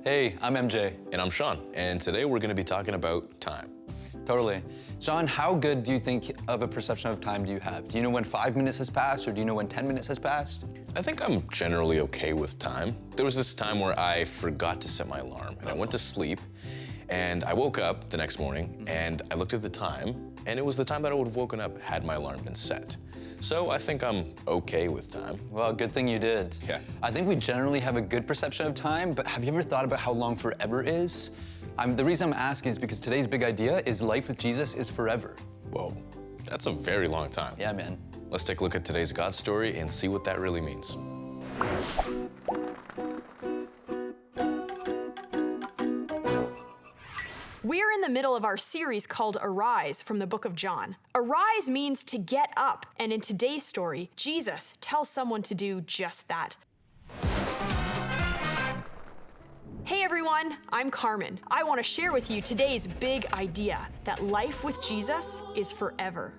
Hey, I'm MJ. And I'm Sean, and today we're going to be talking about time. Totally. Sean, how good do you think of a perception of time do you have? Do you know when 5 minutes has passed, or do you know when 10 minutes has passed? I think I'm generally okay with time. There was this time where I forgot to set my alarm, and I went to sleep, and I woke up the next morning, and I looked at the time, and it was the time that I would have woken up had my alarm been set. So I think I'm okay with time. Well, good thing you did. Yeah. I think we generally have a good perception of time, but have you ever thought about how long forever is? The reason I'm asking is because today's big idea is life with Jesus is forever. Whoa, that's a very long time. Yeah, man. Let's take a look at today's God story and see what that really means. We're in the middle of our series called Arise from the book of John. Arise means to get up, and in today's story, Jesus tells someone to do just that. Hey everyone, I'm Karmyn. I want to share with you today's big idea, that life with Jesus is forever.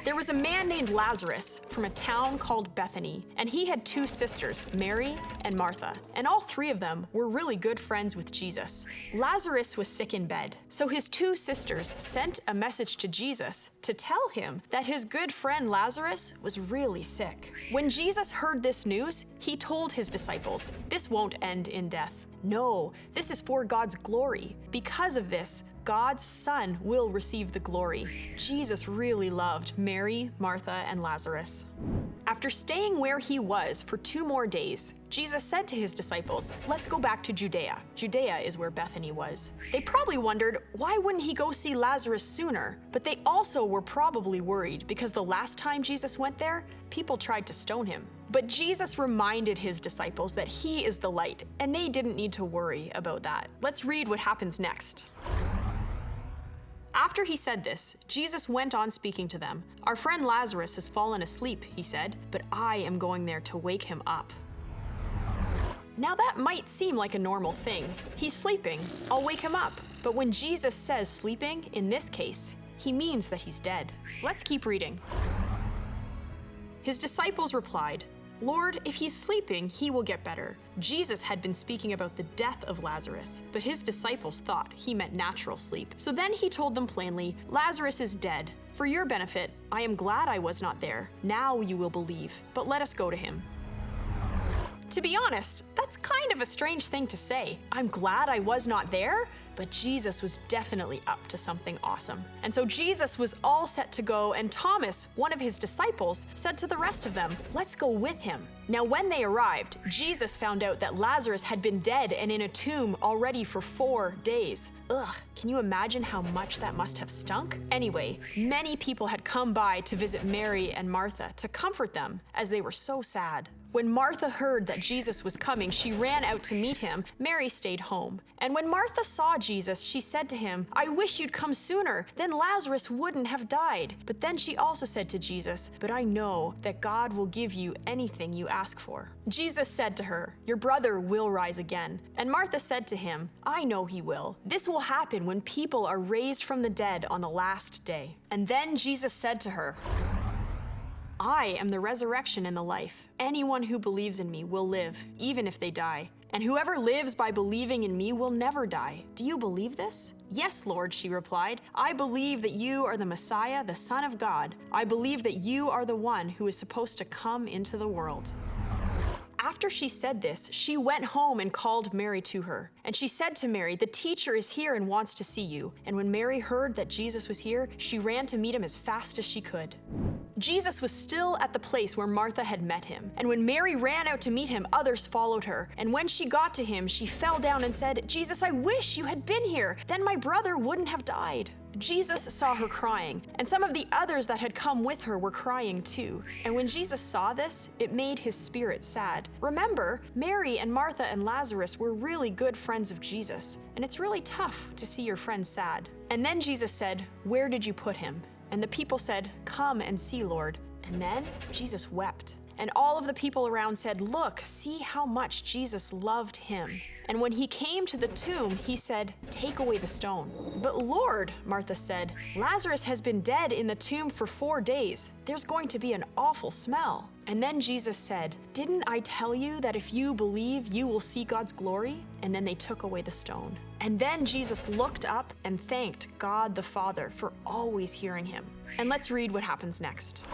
There was a man named Lazarus from a town called Bethany, and he had two sisters, Mary and Martha, and all three of them were really good friends with Jesus. Lazarus was sick in bed, so his two sisters sent a message to Jesus to tell him that his good friend Lazarus was really sick. When Jesus heard this news, he told his disciples, "This won't end in death. No, this is for God's glory. Because of this, God's Son will receive the glory." Jesus really loved Mary, Martha, and Lazarus. After staying where he was for 2 more days, Jesus said to his disciples, "Let's go back to Judea." Judea is where Bethany was. They probably wondered, why wouldn't he go see Lazarus sooner? But they also were probably worried because the last time Jesus went there, people tried to stone him. But Jesus reminded his disciples that he is the light, and they didn't need to worry about that. Let's read what happens next. After he said this, Jesus went on speaking to them. "Our friend Lazarus has fallen asleep," he said, "but I am going there to wake him up." Now that might seem like a normal thing. He's sleeping, I'll wake him up. But when Jesus says sleeping, in this case, he means that he's dead. Let's keep reading. His disciples replied, "Lord, if he's sleeping, he will get better." Jesus had been speaking about the death of Lazarus, but his disciples thought he meant natural sleep. So then he told them plainly, "Lazarus is dead. For your benefit, I am glad I was not there. Now you will believe, but let us go to him." To be honest, that's kind of a strange thing to say. I'm glad I was not there, but Jesus was definitely up to something awesome. And so Jesus was all set to go, and Thomas, one of his disciples, said to the rest of them, "Let's go with him." Now when they arrived, Jesus found out that Lazarus had been dead and in a tomb already for 4 days. Ugh, can you imagine how much that must have stunk? Anyway, many people had come by to visit Mary and Martha to comfort them as they were so sad. When Martha heard that Jesus was coming, she ran out to meet him. Mary stayed home. And when Martha saw Jesus, she said to him, "I wish you'd come sooner, then Lazarus wouldn't have died." But then she also said to Jesus, "But I know that God will give you anything you ask for." Jesus said to her, "Your brother will rise again." And Martha said to him, "I know he will. This will happen when people are raised from the dead on the last day." And then Jesus said to her, "I am the resurrection and the life. Anyone who believes in me will live, even if they die. And whoever lives by believing in me will never die. Do you believe this?" "Yes, Lord," she replied. "I believe that you are the Messiah, the Son of God. I believe that you are the one who is supposed to come into the world." After she said this, she went home and called Mary to her. And she said to Mary, "The teacher is here and wants to see you." And when Mary heard that Jesus was here, she ran to meet him as fast as she could. Jesus was still at the place where Martha had met him. And when Mary ran out to meet him, others followed her. And when she got to him, she fell down and said, "Jesus, I wish you had been here. Then my brother wouldn't have died." Jesus saw her crying, and some of the others that had come with her were crying too. And when Jesus saw this, it made his spirit sad. Remember, Mary and Martha and Lazarus were really good friends of Jesus, and it's really tough to see your friends sad. And then Jesus said, "Where did you put him?" And the people said, "Come and see, Lord." And then Jesus wept. And all of the people around said, "Look, see how much Jesus loved him." And when he came to the tomb, he said, "Take away the stone." "But Lord," Martha said, "Lazarus has been dead in the tomb for 4 days. There's going to be an awful smell." And then Jesus said, "Didn't I tell you that if you believe, you will see God's glory?" And then they took away the stone. And then Jesus looked up and thanked God the Father for always hearing him. And let's read what happens next.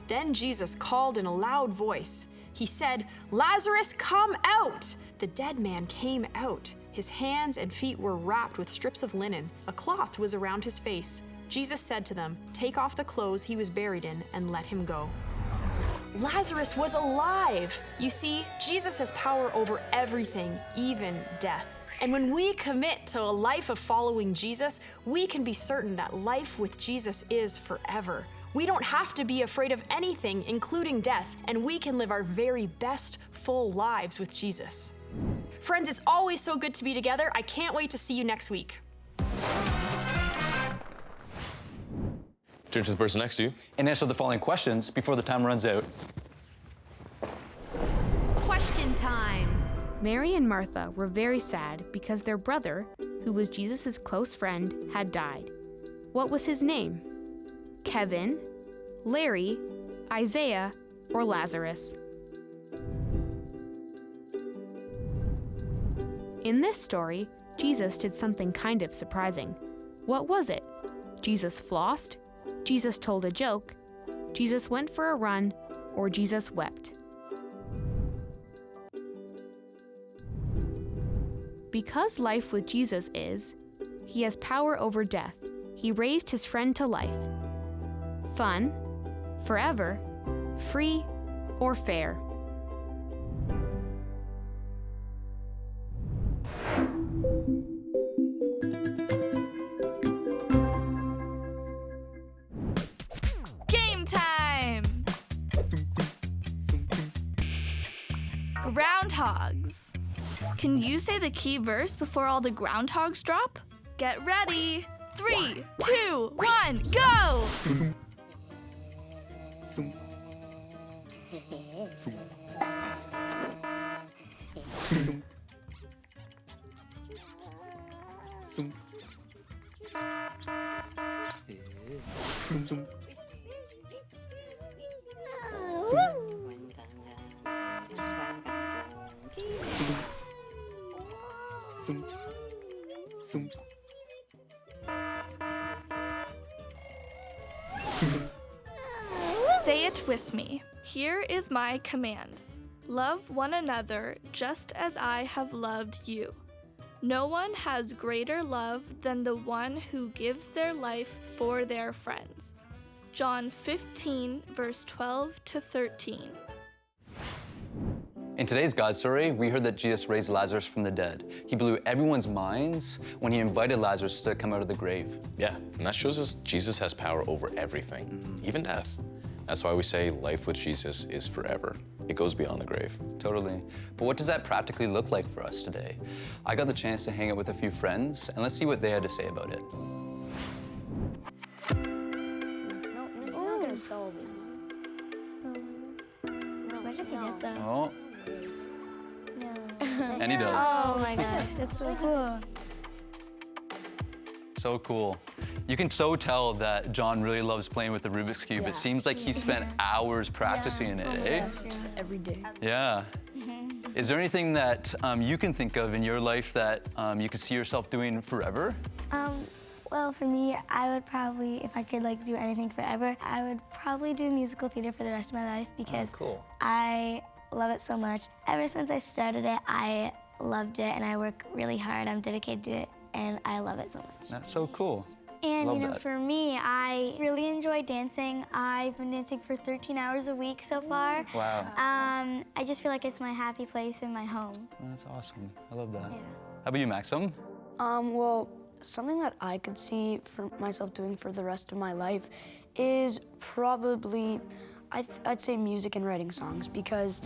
Then Jesus called in a loud voice. He said, "Lazarus, come out!" The dead man came out. His hands and feet were wrapped with strips of linen. A cloth was around his face. Jesus said to them, "Take off the clothes he was buried in and let him go." Lazarus was alive! You see, Jesus has power over everything, even death. And when we commit to a life of following Jesus, we can be certain that life with Jesus is forever. We don't have to be afraid of anything, including death, and we can live our very best, full lives with Jesus. Friends, it's always so good to be together. I can't wait to see you next week. Turn to the person next to you. And answer the following questions before the time runs out. Question time. Mary and Martha were very sad because their brother, who was Jesus' close friend, had died. What was his name? Kevin, Larry, Isaiah, or Lazarus? In this story, Jesus did something kind of surprising. What was it? Jesus flossed? Jesus told a joke? Jesus went for a run? Or Jesus wept? Because life with Jesus is, he has power over death. He raised his friend to life. Fun, forever, free, or fair? Game time! Groundhogs. Can you say the key verse before all the groundhogs drop? Get ready. 3, 2, 1, go! Say it with me. Here is my command. Love one another just as I have loved you. No one has greater love than the one who gives their life for their friends. John 15, verse 12 to 13. In today's God story, we heard that Jesus raised Lazarus from the dead. He blew everyone's minds when he invited Lazarus to come out of the grave. Yeah, and that shows us Jesus has power over everything, even death. That's why we say life with Jesus is forever. It goes beyond the grave. Totally. But what does that practically look like for us today? I got the chance to hang out with a few friends, and let's see what they had to say about it. No, it's not gonna solve it. No. Oh, No. and he does. Oh my gosh, that's so cool. So cool. You can so tell that John really loves playing with the Rubik's Cube. It seems like he spent hours practicing it, eh? Just every day. Yeah. Is there anything that you can think of in your life that you could see yourself doing forever? Well, for me, I would probably, if I could do anything forever, I would probably do musical theater for the rest of my life because cool. I love it so much. Ever since I started it, I loved it and I work really hard. I'm dedicated to it and I love it so much. That's so cool. And Love that. for me, I really enjoy dancing. I've been dancing for 13 hours a week so far. Wow. I just feel like it's my happy place in my home. That's awesome. I love that. How about you, Maxim? Well, something that I could see for myself doing for the rest of my life is probably, I'd say music and writing songs because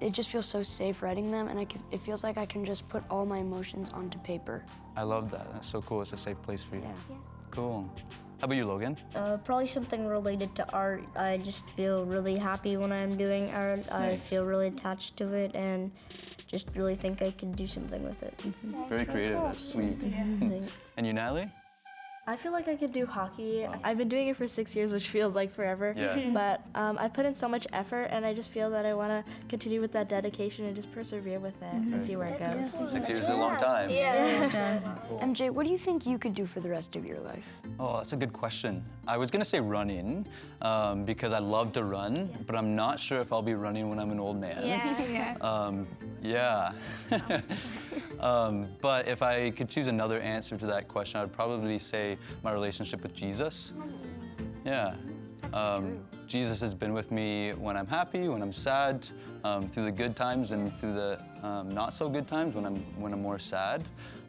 it just feels so safe writing them and it feels like I can just put all my emotions onto paper. I love that. That's so cool. It's a safe place for you. Yeah. Cool. How about you, Logan? Probably something related to art. I just feel really happy when I'm doing art. I feel really attached to it and just really think I could do something with it. Very creative, that's sweet. And you, Natalie? I feel like I could do hockey. I've been doing it for 6 years, which feels like forever. Yeah. But I put in so much effort, and I just feel that I want to continue with that dedication and just persevere with it and see where it goes. 6 years is a long time. MJ, what do you think you could do for the rest of your life? Oh, that's a good question. I was gonna say running, because I love to run, but I'm not sure if I'll be running when I'm an old man. Yeah. But if I could choose another answer to that question, I'd probably say my relationship with Jesus. Yeah. Jesus has been with me when I'm happy, when I'm sad, through the good times and through the not so good times when I'm more sad.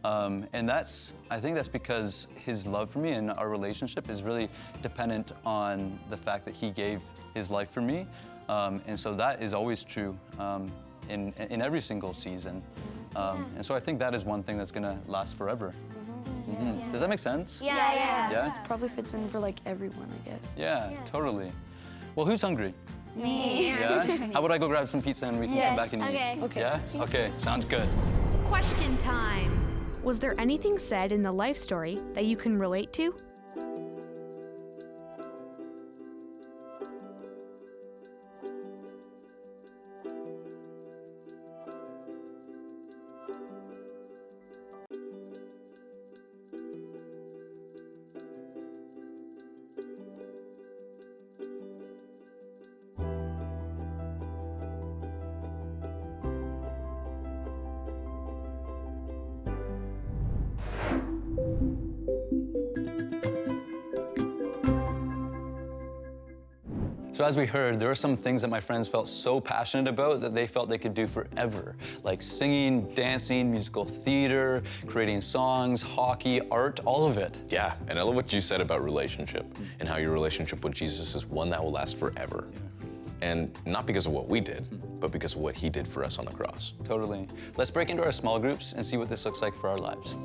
And I think that's because his love for me and our relationship is really dependent on the fact that he gave his life for me. And so that is always true in every single season. And so I think that is one thing that's gonna last forever. Does that make sense? Yeah? Probably fits in for like everyone, I guess. Yeah, totally. Well, who's hungry? Me. Yeah? How about I go grab some pizza and we can come back and eat? Okay. Yeah? Okay, sounds good. Question time. Was there anything said in the life story that you can relate to? So as we heard, there were some things that my friends felt so passionate about that they felt they could do forever, like singing, dancing, musical theater, creating songs, hockey, art, all of it. Yeah, and I love what you said about relationship and how your relationship with Jesus is one that will last forever. And not because of what we did, but because of what he did for us on the cross. Totally. Let's break into our small groups and see what this looks like for our lives.